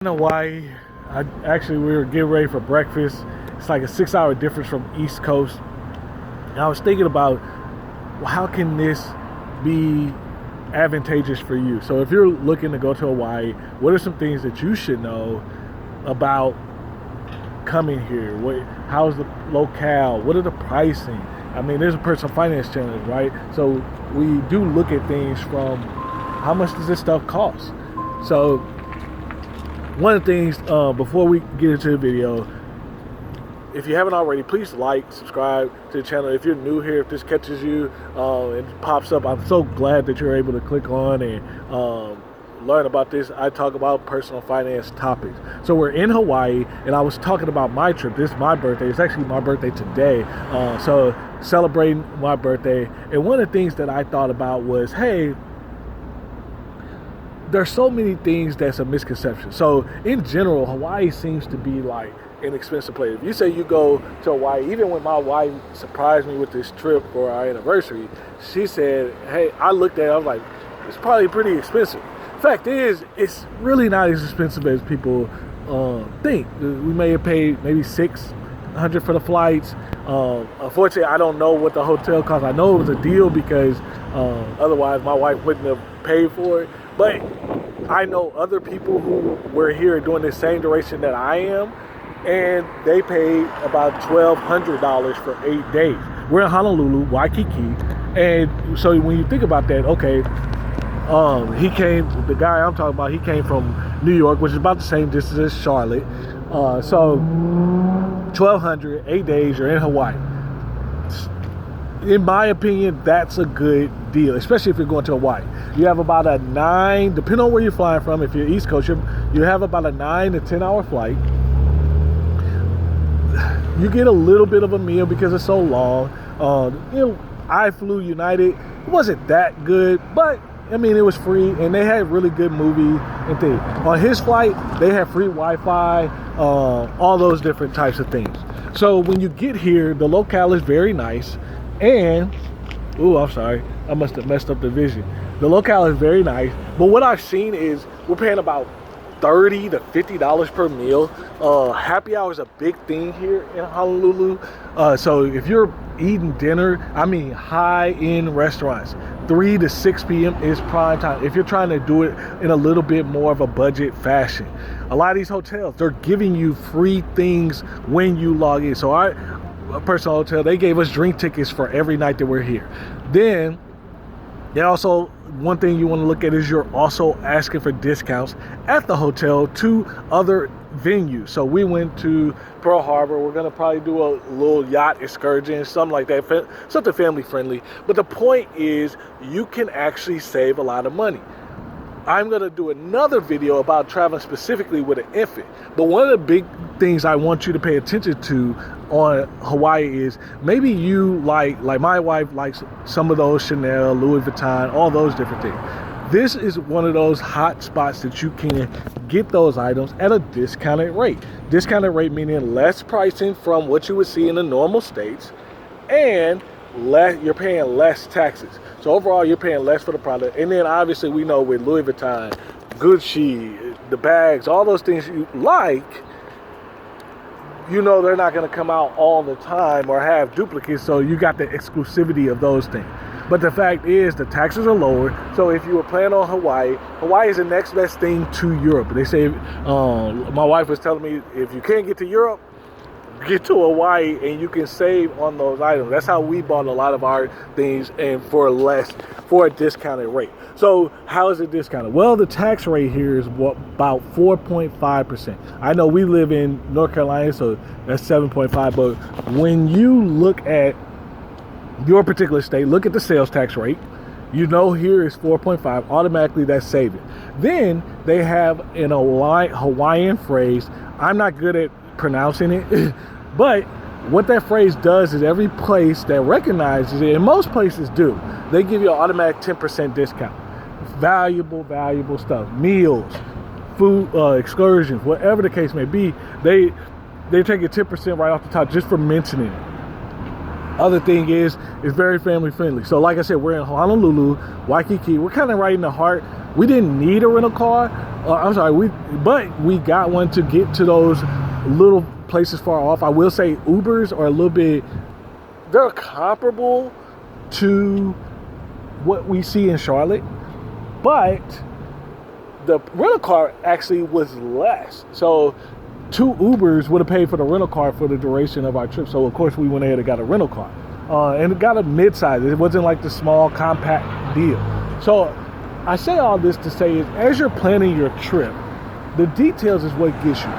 In Hawaii, we were getting ready for breakfast. It's like a 6-hour difference from East Coast. And I was thinking about, well, how can this be advantageous for you? So if you're looking to go to Hawaii, what are some things that you should know about coming here? How's the locale? What are the pricing? I mean, there's a personal finance channel, right? So we do look at things from how much does this stuff cost? So one of the things, before we get into the video, if you haven't already, please like, subscribe to the channel. If you're new here, if this catches you, it pops up, I'm so glad that you're able to click on and learn about this. I talk about personal finance topics. So we're in Hawaii, and I was talking about my trip. This is my birthday. It's actually my birthday today. So celebrating my birthday. And one of the things that I thought about was, hey, there's so many things that's a misconception. So in general, Hawaii seems to be like an expensive place. If you say you go to Hawaii, even when my wife surprised me with this trip for our anniversary, she said, hey, I looked at it, I was like, it's probably pretty expensive. Fact is, it's really not as expensive as people think. We may have paid maybe $600 for the flights. Unfortunately, I don't know what the hotel cost. I know it was a deal because otherwise my wife wouldn't have paid for it. But I know other people who were here doing the same duration that I am, and they paid about $1,200 for 8 days. We're in Honolulu, Waikiki, and so when you think about that, okay, the guy I'm talking about, he came from New York, which is about the same distance as Charlotte. So $1,200, 8 days, you're in Hawaii. In my opinion, that's a good deal, especially if you're going to Hawaii. You have about a 9, depending on where you're flying from, if you're East Coast, you have about a 9 to 10 hour flight. You get a little bit of a meal because it's so long. I flew United. It wasn't that good, but I mean, it was free, and they had really good movie and things. On his flight, they had free Wi-Fi, all those different types of things. So when you get here, the locale is very nice, and, I'm sorry, I must have messed up the vision. The locale is very nice, but what I've seen is we're paying about $30 to $50 per meal. Happy hour is a big thing here in Honolulu. So if you're eating dinner, I mean high-end restaurants, 3 to 6 p.m. is prime time. If you're trying to do it in a little bit more of a budget fashion, a lot of these hotels, they're giving you free things when you log in. So a personal hotel, they gave us drink tickets for every night that we're here. Then they also, one thing you want to look at is you're also asking for discounts at the hotel to other venues. So we went to Pearl Harbor. We're going to probably do a little yacht excursion, something like that, something family friendly. But the point is, you can actually save a lot of money. I'm going to do another video about traveling specifically with an infant. But one of the big things I want you to pay attention to on Hawaii is maybe you like my wife likes some of those Chanel, Louis Vuitton, all those different things. This is one of those hot spots that you can get those items at a discounted rate. Discounted rate meaning less pricing from what you would see in the normal states, and you're paying less taxes. So overall, you're paying less for the product. And then obviously we know with Louis Vuitton, Gucci, the bags, all those things you like, you know they're not going to come out all the time or have duplicates, so you got the exclusivity of those things. But the fact is, the taxes are lower. So if you were planning on Hawaii is the next best thing to Europe. They say, my wife was telling me, if you can't get to Europe, get to Hawaii and you can save on those items. That's how we bought a lot of our things, and for a discounted rate. So how is it discounted? Well, the tax rate here is about 4.5%. I know we live in North Carolina, so that's 7.5. But when you look at your particular state, look at the sales tax rate. You know here is 4.5. Automatically, that's saving. Then they have an Hawaiian phrase. I'm not good at pronouncing it, but what that phrase does is every place that recognizes it, and most places do, they give you an automatic 10% discount. Valuable stuff, meals, food, excursions, whatever the case may be, they take a 10% right off the top just for mentioning it. Other thing is, it's very family friendly. So like I said, we're in Honolulu, Waikiki. We're kind of right in the heart We didn't need a rental car. But we got one to get to those little places far off. I will say Ubers are a little bit, they're comparable to what we see in Charlotte, but the rental car actually was less. So 2 Ubers would have paid for the rental car for the duration of our trip. So of course we went ahead and got a rental car, and it got a mid-size. It wasn't like the small compact deal. So I say all this to say is, as you're planning your trip, the details is what gets you.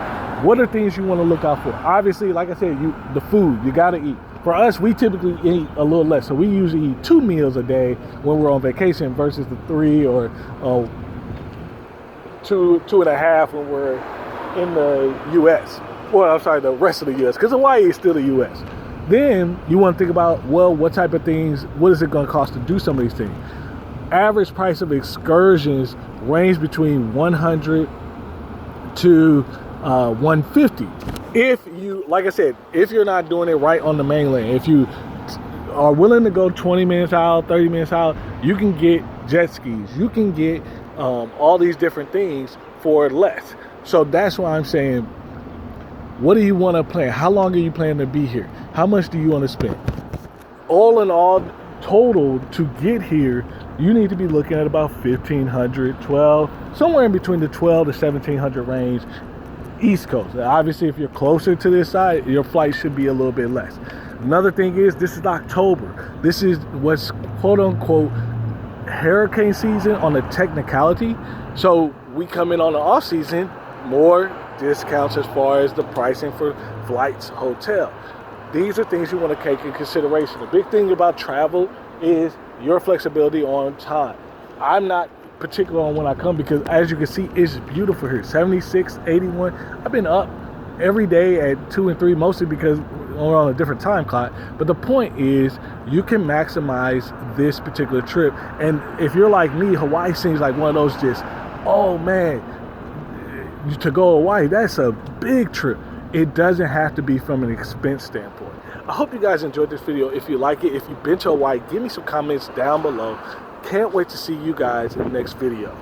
What are things you want to look out for? Obviously, like I said, the food, you got to eat. For us, we typically eat a little less. So we usually eat 2 meals a day when we're on vacation versus the 3 or 2.5 when we're in the U.S. Well, I'm sorry, the rest of the U.S. because Hawaii is still the U.S. Then you want to think about, well, what type of things, what is it going to cost to do some of these things? Average price of excursions range between $100 to $150. If you, like I said, if you're not doing it right on the mainland, if you are willing to go 20 minutes out, 30 minutes out, you can get jet skis. You can get all these different things for less. So that's why I'm saying, what do you want to plan? How long are you planning to be here? How much do you want to spend? All in all, total to get here, you need to be looking at about $1,500, somewhere in between the $1,200 to $1,700 range, East Coast. Obviously, if you're closer to this side, your flight should be a little bit less. Another thing is, this is October. This is what's quote unquote hurricane season on the technicality. So we come in on the off season, more discounts as far as the pricing for flights, hotel. These are things you want to take in consideration. The big thing about travel is your flexibility on time. I'm not particular on when I come because, as you can see, it's beautiful here. 76, 81. I've been up every day at 2 and 3, mostly because we're on a different time clock. But the point is, you can maximize this particular trip. And if you're like me, Hawaii seems like one of those just, oh man, to go to Hawaii, that's a big trip. It doesn't have to be from an expense standpoint. I hope you guys enjoyed this video. If you like it, if you've been to Hawaii, give me some comments down below. Can't wait to see you guys in the next video.